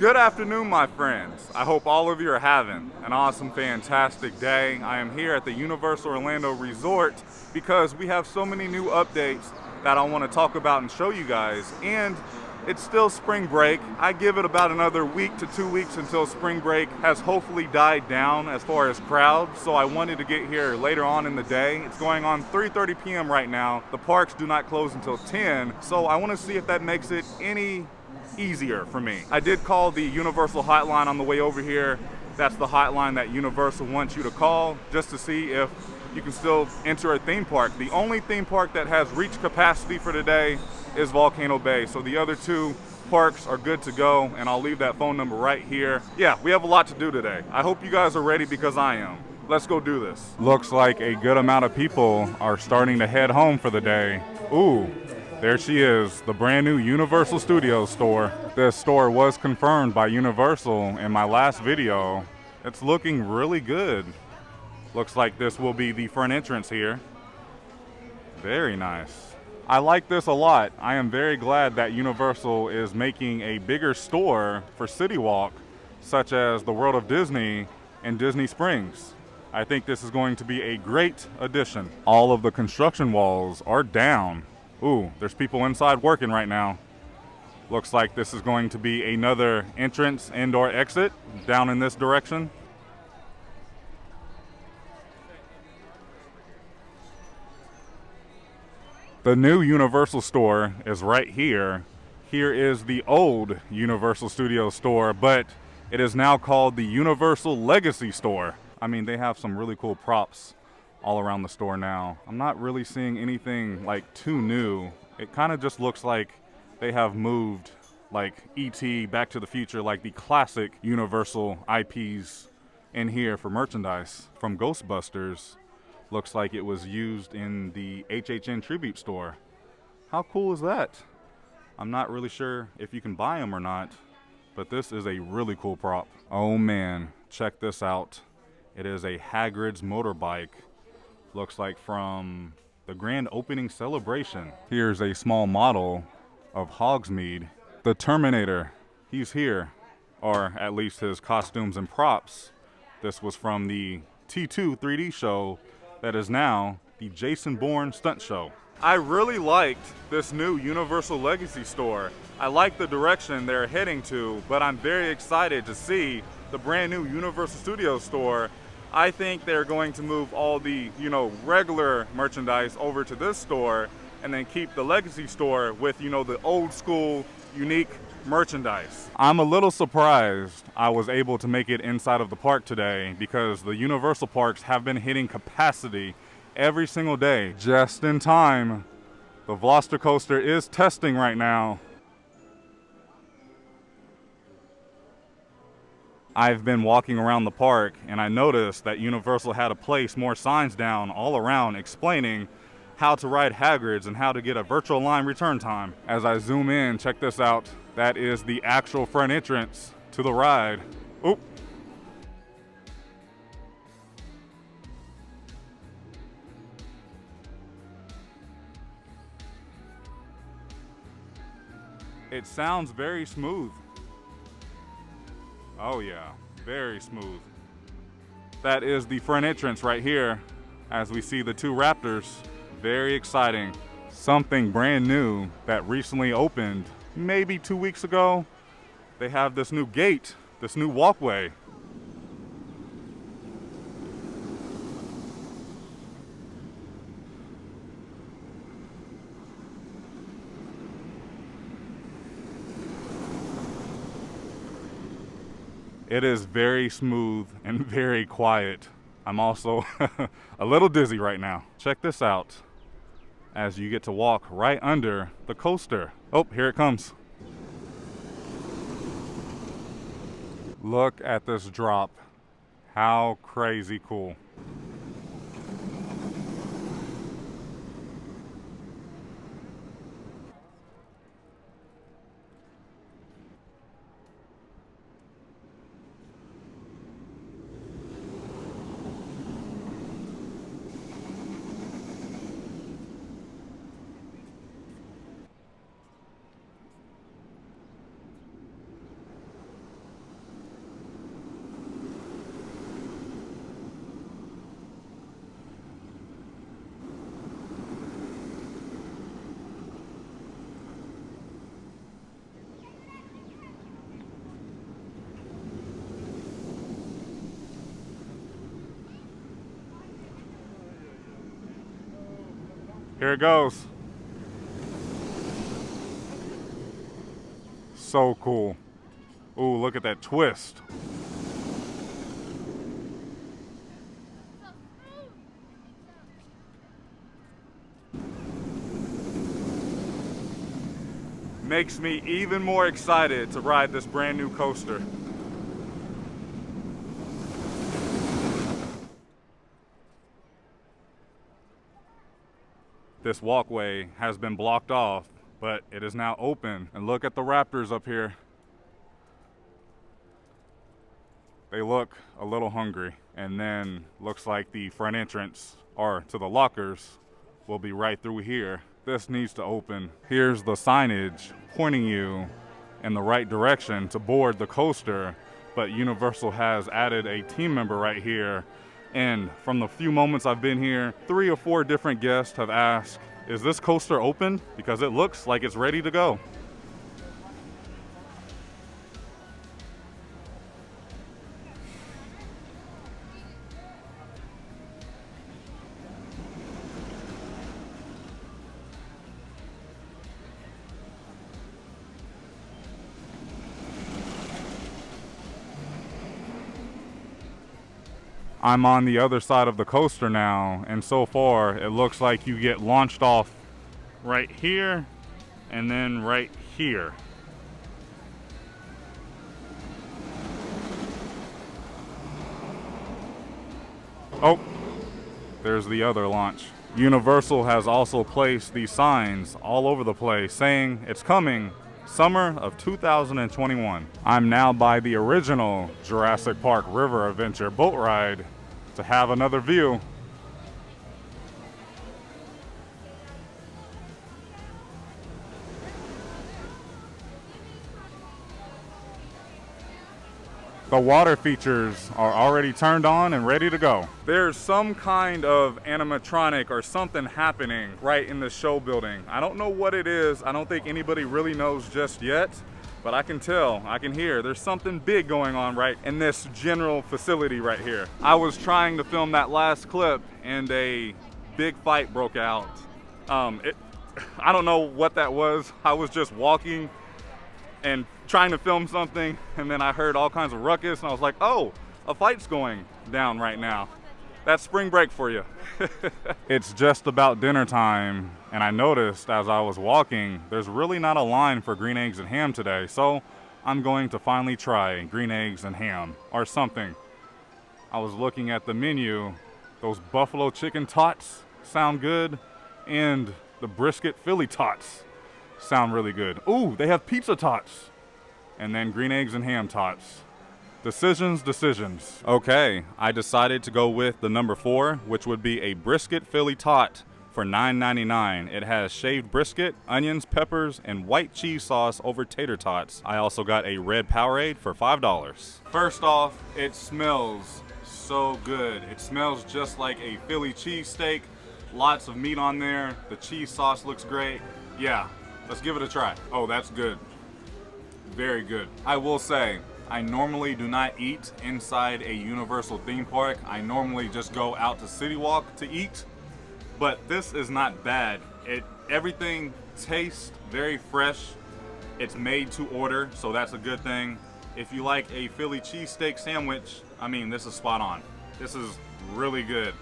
Good afternoon, my friends. I hope all of you are having an awesome, fantastic day. I am here at the Universal Orlando Resort because we have so many new updates that I want to talk about and show you guys. And it's still spring break. I give it about another week to 2 weeks until spring break has hopefully died down as far as crowds. So I wanted to get here later on in the day. It's going on 3:30 p.m. right now. The parks do not close until 10. So I want to see if that makes it any easier for me. I did call the Universal hotline on the way over here. That's the hotline that Universal wants you to call just to see if you can still enter a theme park. The only theme park that has reached capacity for today is Volcano Bay. So the other two parks are good to go, and I'll leave that phone number right here. Yeah, we have a lot to do today. I hope you guys are ready because I am. Let's go do this. Looks like a good amount of people are starting to head home for the day. Ooh. There she is, the brand new Universal Studios store. This store was confirmed by Universal in my last video. It's looking really good. Looks like this will be the front entrance here. Very nice. I like this a lot. I am very glad that Universal is making a bigger store for City Walk, such as the World of Disney and Disney Springs. I think this is going to be a great addition. All of the construction walls are down. Ooh, there's people inside working right now. Looks like this is going to be another entrance and/or exit down in this direction. The new Universal store is right here. Here is the old Universal Studios store, but it is now called the Universal Legacy store. I mean, they have some really cool props all around the store now. I'm not really seeing anything like too new. It kind of just looks like they have moved like E.T., Back to the Future, like the classic Universal IPs in here for merchandise. From Ghostbusters, looks like it was used in the HHN Tribute store. How cool is that? I'm not really sure if you can buy them or not, but this is a really cool prop. Oh man, check this out. It is a Hagrid's motorbike. Looks like from the grand opening celebration. Here's a small model of Hogsmeade. The Terminator, he's here, or at least his costumes and props. This was from the T2 3D show that is now the Jason Bourne stunt show. I really liked this new Universal Legacy store. I like the direction they're heading to, but I'm very excited to see the brand new Universal Studios store. I think they're going to move all the, regular merchandise over to this store and then keep the Legacy store with, the old school, unique merchandise. I'm a little surprised I was able to make it inside of the park today because the Universal parks have been hitting capacity every single day. Just in time. The VelociCoaster is testing right now. I've been walking around the park and I noticed that Universal had to place more signs down all around explaining how to ride Hagrid's and how to get a virtual line return time. As I zoom in, check this out. That is the actual front entrance to the ride. Oop. It sounds very smooth. Oh yeah, very smooth. That is the front entrance right here as we see the two Raptors. Very exciting. Something brand new that recently opened maybe 2 weeks ago. They have this new gate, this new walkway. It is very smooth and very quiet. I'm also a little dizzy right now. Check this out as you get to walk right under the coaster. Oh, here it comes. Look at this drop. How crazy cool. Here it goes. So cool. Ooh, look at that twist. Makes me even more excited to ride this brand new coaster. This walkway has been blocked off, but it is now open. And look at the raptors up here. They look a little hungry. And then looks like the front entrance, or to the lockers, will be right through here. This needs to open. Here's the signage pointing you in the right direction to board the coaster, but Universal has added a team member right here. And from the few moments I've been here, 3 or 4 different guests have asked, is this coaster open? Because it looks like it's ready to go. I'm on the other side of the coaster now, and so far it looks like you get launched off right here and then right here. Oh, there's the other launch. Universal has also placed these signs all over the place saying it's coming summer of 2021. I'm now by the original Jurassic Park River Adventure boat ride to have another view. The water features are already turned on and ready to go. There's some kind of animatronic or something happening right in the show building. I don't know what it is. I don't think anybody really knows just yet, but I can tell, I can hear there's something big going on right in this general facility right here. I was trying to film that last clip and a big fight broke out. I don't know what that was. I was just walking and trying to film something, and then I heard all kinds of ruckus, and I was like, oh, a fight's going down right now. That's spring break for you. It's just about dinner time, and I noticed as I was walking, there's really not a line for green eggs and ham today, so I'm going to finally try green eggs and ham, or something. I was looking at the menu. Those buffalo chicken tots sound good, and the brisket Philly tots sound really good. Ooh, they have pizza tots. And then green eggs and ham tots. Decisions. Okay, I decided to go with the number 4, which would be a brisket Philly tot for $9.99. It has shaved brisket, onions, peppers, and white cheese sauce over tater tots. I also got a red Powerade for $5. First off, it smells so good. It smells just like a Philly cheesesteak. Lots of meat on there. The cheese sauce looks great. Yeah, let's give it a try. Oh, that's good. Very good. I will say, I normally do not eat inside a Universal theme park. I normally just go out to City Walk to eat, but this is not bad. Everything tastes very fresh. It's made to order, so that's a good thing. If you like a Philly cheesesteak sandwich, I mean, this is spot on. This is really good.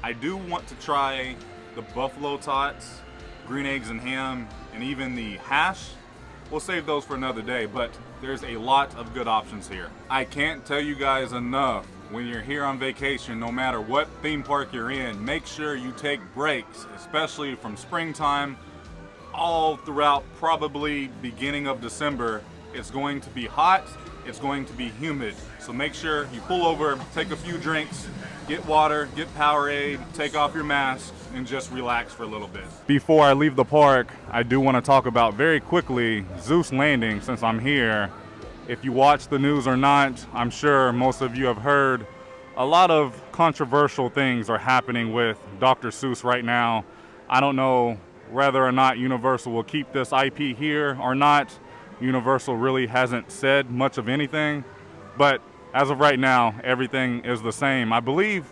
I do want to try the buffalo tots, green eggs and ham, and even the hash. We'll save those for another day, but there's a lot of good options here. I can't tell you guys enough, when you're here on vacation, no matter what theme park you're in, make sure you take breaks, especially from springtime all throughout probably beginning of December. It's going to be hot, it's going to be humid. So make sure you pull over, take a few drinks, get water, get Powerade, take off your mask, and just relax for a little bit. Before I leave the park, I do want to talk about very quickly Zeus Landing since I'm here. If you watch the news or not, I'm sure most of you have heard a lot of controversial things are happening with Dr. Seuss right now. I don't know whether or not Universal will keep this IP here or not. Universal really hasn't said much of anything, but as of right now, everything is the same. I believe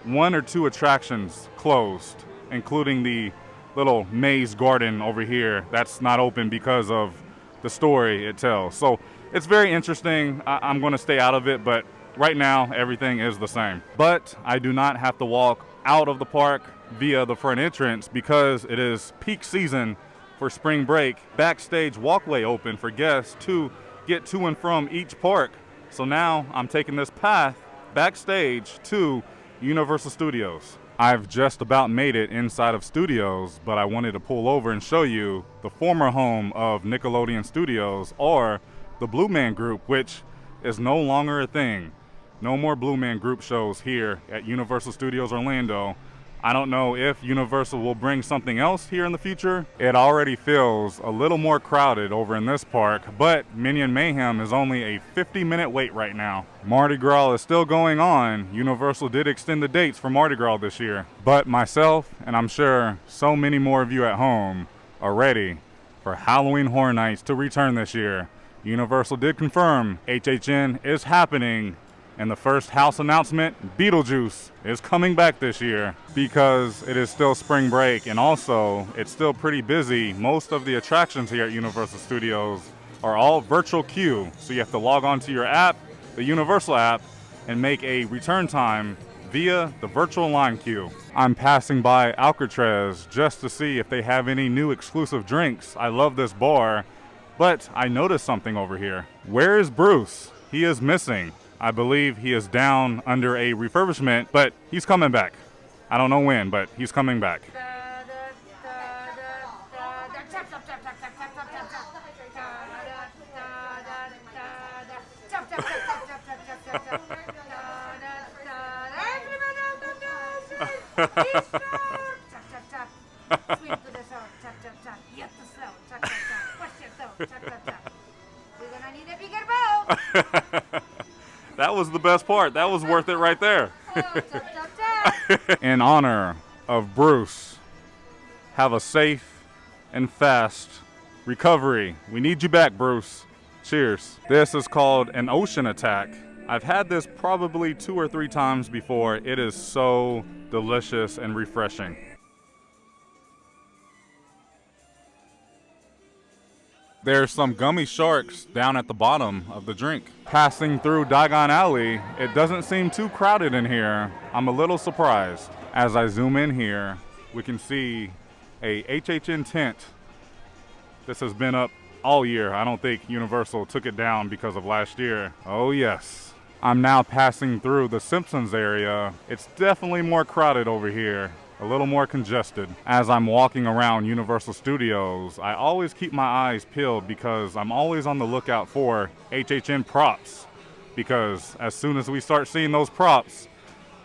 1 or 2 attractions closed, including the little maze garden over here that's not open because of the story it tells. So it's very interesting. I'm going to stay out of it, but right now everything is the same. But I do not have to walk out of the park via the front entrance because it is peak season for spring break. Backstage walkway open for guests to get to and from each park. So now I'm taking this path backstage to Universal Studios. I've just about made it inside of Studios, but I wanted to pull over and show you the former home of Nickelodeon Studios, or the Blue Man Group, which is no longer a thing. No more Blue Man Group shows here at Universal Studios Orlando. I don't know if Universal will bring something else here in the future. It already feels a little more crowded over in this park, but Minion Mayhem is only a 50-minute wait right now. Mardi Gras is still going on. Universal did extend the dates for Mardi Gras this year. But myself, and I'm sure so many more of you at home, are ready for Halloween Horror Nights to return this year. Universal did confirm HHN is happening. And the first house announcement, Beetlejuice is coming back this year because it is still spring break, and also it's still pretty busy. Most of the attractions here at Universal Studios are all virtual queue. So you have to log on to your app, the Universal app, and make a return time via the virtual line queue. I'm passing by Alcatraz just to see if they have any new exclusive drinks. I love this bar, but I noticed something over here. Where is Bruce? He is missing. I believe he is down under a refurbishment, but he's coming back. I don't know when, but he's coming back. That was the best part. That was worth it right there. In honor of Bruce, have a safe and fast recovery. We need you back, Bruce. Cheers. This is called an ocean attack. I've had this probably 2 or 3 times before. It is so delicious and refreshing. There's some gummy sharks down at the bottom of the drink. Passing through Diagon Alley, it doesn't seem too crowded in here. I'm a little surprised. As I zoom in here, we can see a HHN tent. This has been up all year. I don't think Universal took it down because of last year. Oh yes. I'm now passing through the Simpsons area. It's definitely more crowded over here. A little more congested. As I'm walking around Universal Studios, I always keep my eyes peeled because I'm always on the lookout for HHN props. Because as soon as we start seeing those props,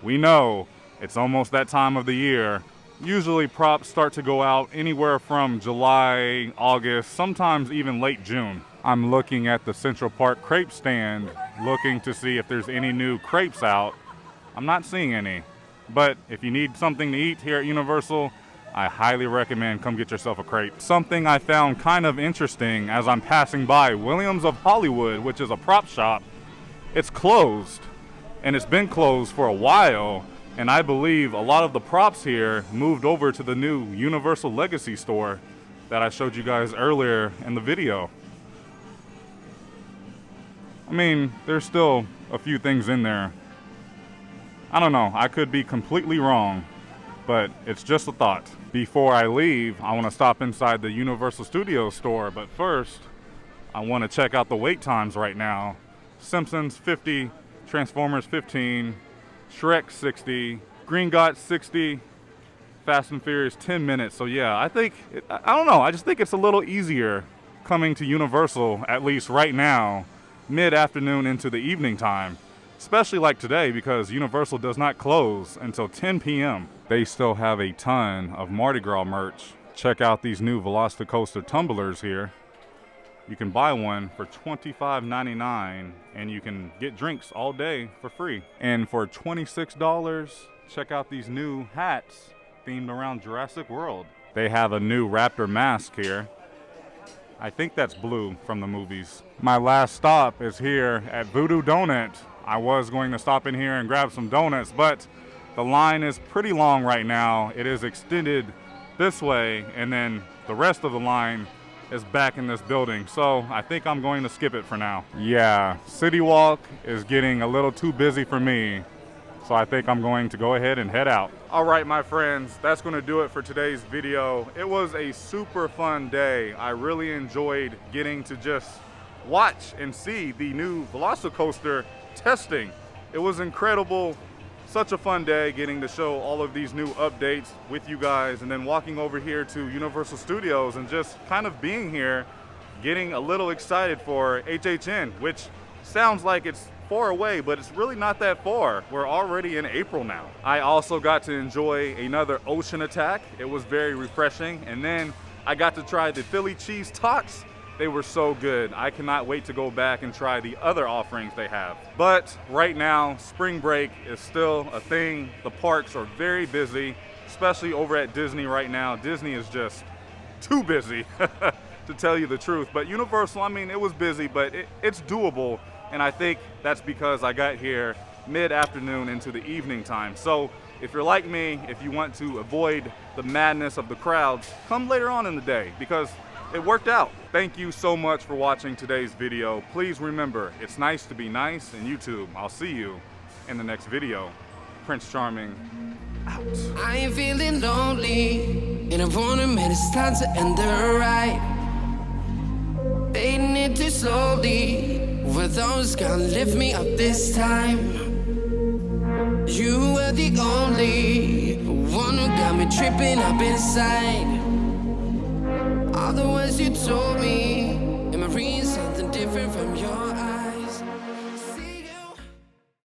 we know it's almost that time of the year. Usually props start to go out anywhere from July, August, sometimes even late June. I'm looking at the Central Park crepe stand, looking to see if there's any new crepes out. I'm not seeing any. But if you need something to eat here at Universal, I highly recommend come get yourself a crepe. Something I found kind of interesting as I'm passing by Williams of Hollywood, which is a prop shop. It's closed, and it's been closed for a while, and I believe a lot of the props here moved over to the new Universal Legacy store that I showed you guys earlier in the video. I mean, there's still a few things in there. I don't know, I could be completely wrong, but it's just a thought. Before I leave, I want to stop inside the Universal Studios store, but first, I want to check out the wait times right now. Simpsons 50, Transformers 15, Shrek 60, Gringotts 60, Fast and Furious 10 minutes. So yeah, I don't know, I just think it's a little easier coming to Universal, at least right now, mid-afternoon into the evening time. Especially like today, because Universal does not close until 10 p.m. They still have a ton of Mardi Gras merch. Check out these new VelociCoaster tumblers here. You can buy one for $25.99 and you can get drinks all day for free. And for $26, check out these new hats themed around Jurassic World. They have a new Raptor mask here. I think that's Blue from the movies. My last stop is here at Voodoo Donut. I was going to stop in here and grab some donuts, but the line is pretty long right now. It is extended this way, and then the rest of the line is back in this building. So I think I'm going to skip it for now. Yeah, City Walk is getting a little too busy for me. So I think I'm going to go ahead and head out. All right, my friends, that's going to do it for today's video. It was a super fun day. I really enjoyed getting to just watch and see the new VelociCoaster Testing. It was incredible. Such a fun day getting to show all of these new updates with you guys, and then walking over here to Universal Studios and just kind of being here, getting a little excited for HHN, which sounds like it's far away, but it's really not that far. We're already in April now. I also got to enjoy another ocean attack. It was very refreshing. And then I got to try the Philly cheese tots. They were so good. I cannot wait to go back and try the other offerings they have. But right now, spring break is still a thing. The parks are very busy, especially over at Disney right now. Disney is just too busy to tell you the truth. But Universal, I mean, it was busy, but it's doable. And I think that's because I got here mid-afternoon into the evening time. So if you're like me, if you want to avoid the madness of the crowds, come later on in the day, because it worked out. Thank you so much for watching today's video. Please remember, it's nice to be nice, and YouTube, I'll see you in the next video. Prince Charming, out. I ain't feeling lonely, and I wanna admit it's time to end the ride. Fading it too slowly, were those gonna lift me up this time? You were the only one who got me tripping up inside. All the words you told me